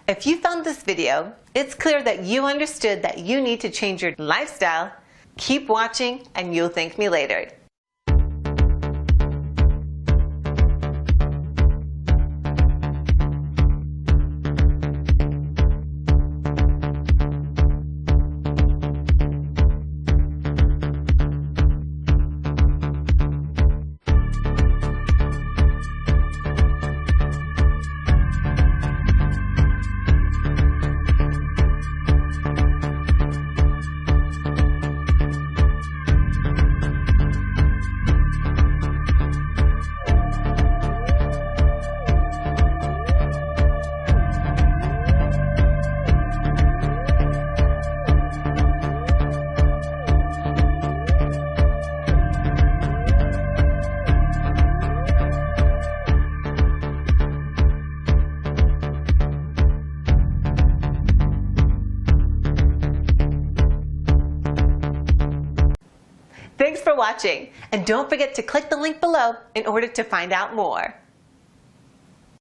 If you found this video, it's clear that you understood that you need to change your lifestyle. Keep watching and you'll thank me later. Thanks for watching, and don't forget to click the link below in order to find out more.